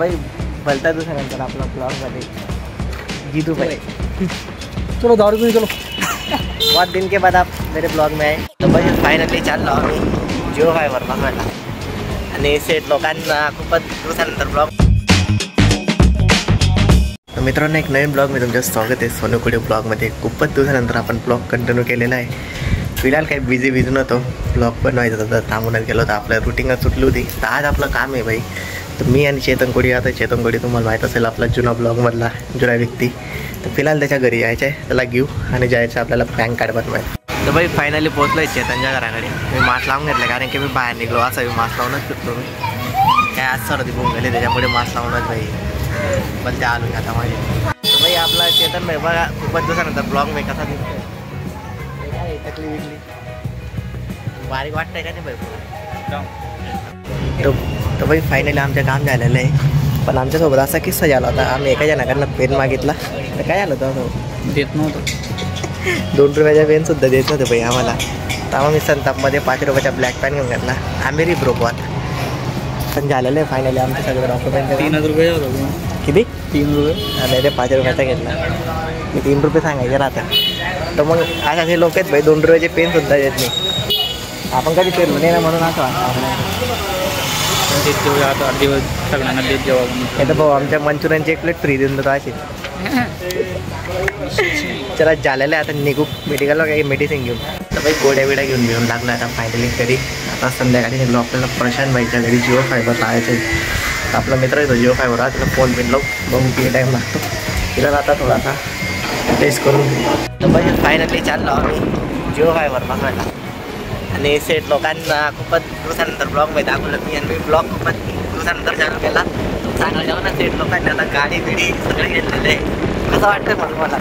भाई भलता दुसऱ्यानंतर आपला ब्लॉगमध्ये जीतू भाई। चलो दारू पीने चलो। बहुत दिन के बाद आप मेरे ब्लॉग में आए। तो भाई फायनली चाललो आम्ही जिओ फायबर बघायला आणि सेट लोकांना खूपच दिवसानंतर ब्लॉग। तर मित्रांनो एक नवीन ब्लॉग में तुमचं स्वागत आहे। सोनू कुडे ब्लॉगमध्ये खूपच दिवसानंतर आपण ब्लॉग कंटिन्यू केलेला आहे। फिलहाल काही बिझी नव्हतो, ब्लॉग बनवायचा होता, थांबूनच गेलो होतो, आपल्या रुटीनच सुटली होती। तर आज आपलं काम आहे भाई। तर मी आणि चेतन कोडी, आता चेतन कोडी तुम्हाला माहीत असेल आपला जुना ब्लॉगमधला जुना व्यक्ती। तर फिलहाल त्याच्या घरी यायचं आहे, त्याला घेऊ आणि जायचं आपल्याला पॅन कार्ड बनवायला। तर भाई फायनली पोहोचलो आहे चेतनच्या घराकडे। मी मास्क लावून घेतलं कारण की मी बाहेर निघलो, असं मी मास्क लावूनच फिरतो मी। काय आज सर्दी होऊन गेली त्याच्यामुळे मास्क लावूनच भाई पण ते आलो आता माझे। तर भाई आपला चेतन भाई बघा खूपच दिवसानंतर ब्लॉग मी कसा दिसतोय, काय तकली विकली बारीक वाटतंय का नाही भाई? तर भाई फायनली आमचं काम झालेलं आहे, पण आमच्यासोबत असा किस्सा झाला होता। आम्ही एका जणाकडनं पेन मागितला तर काय झालं होतं, देत नव्हतं। 2 रुपयाचा पेनसुद्धा देत नव्हतं भाई आम्हाला। तेव्हा मी संतापमध्ये 5 रुपयाचा ब्लॅक पेन घेऊन घेतला, आम्ही ब्रोकवात पण झालेलं आहे। फायनली आमचं सगळं डॉक्युमेंट 3 रुपये होतं किती? 3 रुपये नाही ते 5 रुपयाचा घेतला मी, 3 रुपये सांगायचे राहतात। तर मग अशा हे लोक आहेत भाई 2 रुपयाचे पेनसुद्धा देत नाही। आपण कधी पेरलो नाही ना म्हणून असं आता दिवस सगळ्यांना देत जेव्हा येतं भाऊ आमच्या मंचुरियनची 1 प्लेट फ्री देऊन देतो अशी। चला झालेलं आहे, आता निघू मेडिकलला काही मेडिसिन घेऊन। तर भाई गोड्या बिड्या घेऊन लागला आता फायनली घरी। आता संध्याकाळी निघलो आपल्याला प्रशांत भाईच्या घरी जिओ फायबर लावायचं आहे। आपला मित्र येतो जिओ फायबर, आज त्याला फोन बिन लावू बघू किती टाईम लागतो तिला आता थोडासा टेस्ट करून। तर भाई फायनली चाललो आम्ही जिओ फायबर बघायला आणि सेट लोकांना खूपच दिवसानंतर ब्लॉग मध्ये दाखवलं मी, आणि मी ब्लॉग खूपच दिवसानंतर चालू केला। सांगायला जाऊ ना सेट लोकांनी आता गाडी बिडी सगळे घेतलेले आहे। कसं वाटतंय म्हणून मला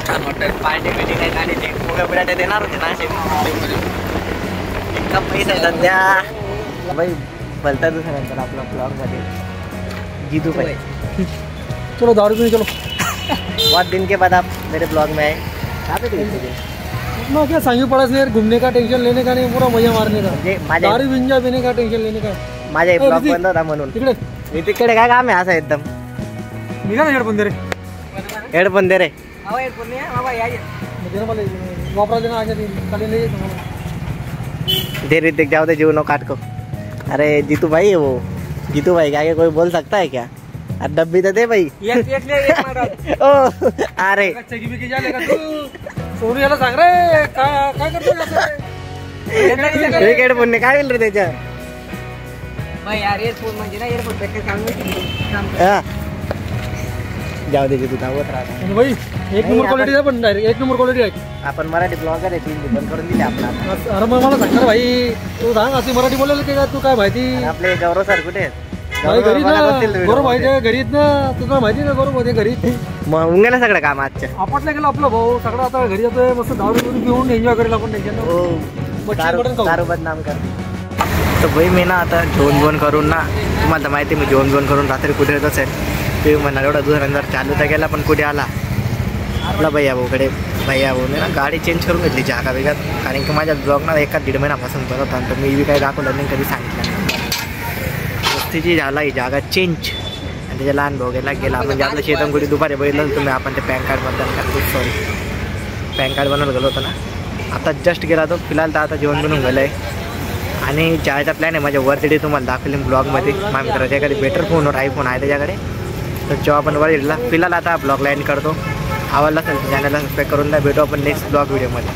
छान वाटतं। पार्टी बिडी काही गाडीचे फुगा बिड्या ते देणार होते ना असे, इतका पैसा आहे सध्या भाई। भलता दिवसानंतर आपला ब्लॉगमध्ये जीतू भाई। चलो दारू पीने चलो। बहुत दिन के बाद आप मेरे ब्लॉग में आए। कहाँ पे थे? ना क्या सांगी पड़ा से घूमने का टेंशन लेने का नहीं, पूरा मजा मारने का, दारू विंजा पीने का टेंशन लेने का। माझा ब्लॉग बंद होता म्हणून तिकडे मी तिकडे काय काम आहे असं एकदम निघा ना हेडफोन दे रे, हेडफोन दे रे। हेडफोन नहीं है बाबा, यार मुझे ना वाले वापरा देना आगे कल ले दे रे, देख जाओ दे जीवनो काट को। अरे जीतू भाई है वो, जीतू भाई के आगे कोई बोल सकता है क्या? डब्बी तो दे भाई। ओ अरे सोनू याला सांग रे काय करतो एक हेडफोन ने काय केलं रे त्याच्या? यार एअरफोन म्हणजे ना एअरफोन पेक्षा चांगलं हा जाऊ दे जीतू धावत राहतो भाई। 1 नंबर क्वालिटी आहे, पण डायरेक्ट 1 नंबर क्वालिटी आहे। आपण मराठी ब्लॉगर आहे, 3 बंद करून दिले आपला। अरे मग मला सांग भाई, तू सांग अशी मराठी बोलायला की तू काय माहिती? आपले गौरव सर कुठे आहेत? घरी ना गौरव भाई घरीत ना, तुला माहिती ना गौरव भाई घरी मग होऊन गेलं सगळं काम आजच्या। आपटलं गेलं आपलं भाऊ सगळं, आता घरी येतोय मस्त दारू घेऊन एन्जॉय करेल आपण टेन्शन दारू बदनाम कर। तर भाई मी ना आता जेवण करून ना, तुम्हाला तर माहिती मी जेवण करून रात्री कुठे येत असेल ते म्हणा एवढा दिवसानंतर चालू तर गेला, पण कुठे आला आपला भैया भाऊकडे। भैया भाऊने ना गाडी चेंज करून घेतली जागा वेगात, कारण की माझ्या ब्लॉग ना 1-1.5 महिन्यापासून करत होता, तर मी बी काही दाखवलं नाही, कधी सांगितलं नाही। वस्तीची झाला ही जागा चेंज आणि त्याच्या लहान भाऊ गेला म्हणजे आपलं चेतनगुडी दुपारी बघितलं तुम्ही, आपण ते पॅन कार्ड बनवायला गेलो होतो ना, आता जस्ट गेला तो। फिलहाल तर आता जेवण बनवून गेलं आहे आणि जायचा प्लॅन आहे माझ्या वरती, तुम्हाला दाखवले ब्लॉगमध्ये। माझ्या मित्राच्या एखादी बेटर फोनवर आयफोन आहे त्याच्याकडे, तर जेव्हा आपण वर येईल। फिलहाल आता ब्लॉगला एंड करतो। आवडला असेल चॅनलला सबस्क्राईब करून द्या, भेटू आपण नेक्स्ट ब्लॉग व्हिडिओमध्ये।